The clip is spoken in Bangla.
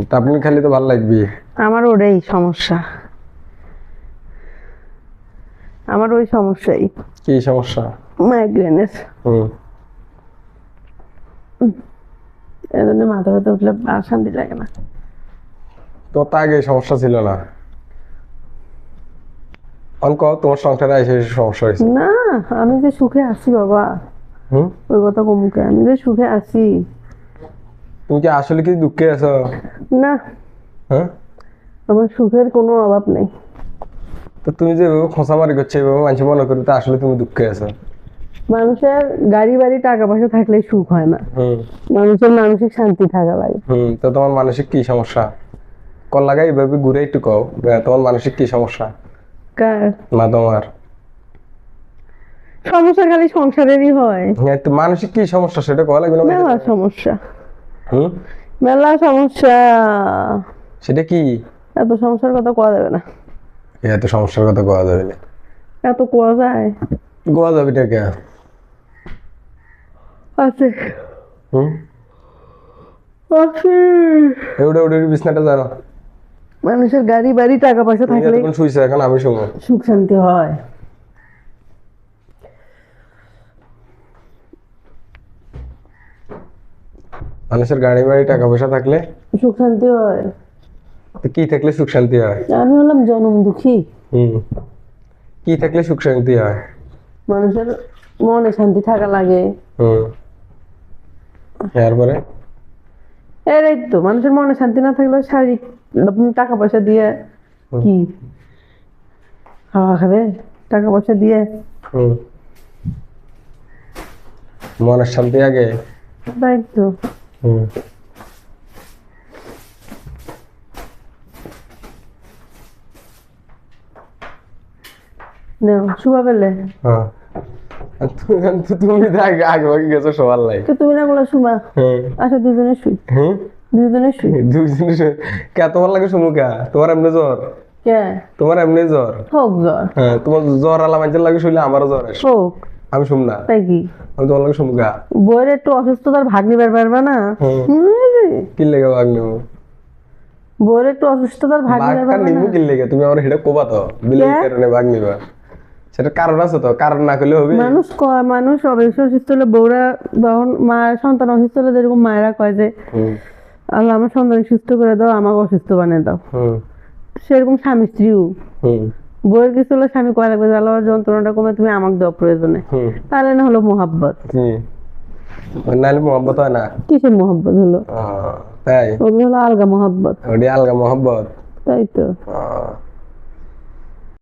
তা আপনি খালি তো ভালো লাগবে। আমার ওটাই সমস্যা, আমার ওই সমস্যাই। কি সমস্যা? মাইগ্রেনের। এই জন্য মাথা ব্যথা উঠলে আর শান্তি লাগে না। তো তা আগে সমস্যা ছিল না, অঙ্ক তোমার সংসারে এসে সমস্যা হয়েছে। না, আমি যে সুখে আছি বাবা, ওই কথা কমুকে, আমি যে সুখে আছি। তুমি কি আসলে কি দুঃখে আছো? না, হ্যাঁ, আমার সুখের কোনো অভাব নেই। তো তুমি যে খোঁচামারি করছো এভাবে মানুষ মনে করি তো আসলে তুমি দুঃখে আছো। মানুষের গাড়ি বাড়ি টাকা পয়সা থাকলে সুখ হয় না, মানুষের মানসিক শান্তি থাকা লাগে। তো তোমার মানসিক কি সমস্যা? কল লাগাই এভাবে ঘুরে একটু কও, তোমার মানসিক কি সমস্যা? কার না তোমার সমস্যা খালি সংসারেরই হয়। হ্যাঁ, তো মানসিক কি সমস্যা সেটা কওয়া লাগবে না? মেলা সমস্যা, হুম, মেলা সমস্যা। সেটা কি? এত সমস্যার কথা কোয়া যাবে না। এত সমস্যার কথা কোয়া যাবে না? এত কোয়া যায়? কোয়া যাবে না কে? আছে। আছে। এউডে উডে বিছনাটা জানো। মানুষের গাড়ি বাড়ি টাকা পয়সা থাকলে এখন শুইছে, এখন আমি শুনো সুখ শান্তি হয়। মানুষের গাড়ি বাড়ি টাকা পয়সা থাকলে সুখ শান্তি হয়। তো কি থাকলে সুখ শান্তি হয়? আমি হলাম জনম দুঃখী। কি থাকলে সুখ শান্তি হয়? মানুষের মনে শান্তি থাকা লাগে। এরপরে এই তো মানুষের মনে শান্তি না থাকলে শারীরিক টাকা পয়সা দিয়ে কি হাওয়া খাবে? টাকা পয়সা দিয়ে মনের শান্তি আগে। তাই তো। শুভা পেলে তুমি আগে আগে গেছো সবার লাই, তুমি না বলো শুভা। আচ্ছা দুজনে শুই, দুজনে শুই। দুজনে কে তোমার লাগে শুনু কে? তোমার এমনি জ্বর? কে? তোমার এমনি জ্বর? হোক জ্বর। হ্যাঁ, তোমার জ্বর আলা মানুষের লাগে শুইলে আমারও জ্বর আসে। হোক, আমি শুন না। তাই কি? আমি তোমার লাগে শুনু কে? বইয়ের একটু অসুস্থতার ভাগ নিবার পারবা না? কি লেগে ভাগ নেবো? বইয়ের একটু অসুস্থতার ভাগ নিবার পারবা না? কি লেগে? তুমি আমার হেডে কোবা তো বিলের কারণে ভাগ নিবা, সেটা কারণ আছে তো, কারণ না করলে হবে? মানুষ অসুস্থ হলে বউরা, যখন মায়ের সন্তান অসুস্থ হলে যেরকম মায়েরা কয় যে আল্লাহ আমার সন্তান সুস্থ করে দাও, আমাকে অসুস্থ বানিয়ে দাও, সেরকম স্বামী স্ত্রীও বউয়ের কিছু হলে স্বামী কয় লাগবে আল্লাহর যন্ত্রণাটা কমে তুমি আমাকে দাও প্রয়োজনে, তাহলে না হলো মোহাব্বত। নাহলে মোহাব্বত হয় না। কিসের মোহাব্বত হলো? তাই ওগুলো হলো আলগা মোহাব্বত। ওটি আলগা মোহাব্বত। তাই তো।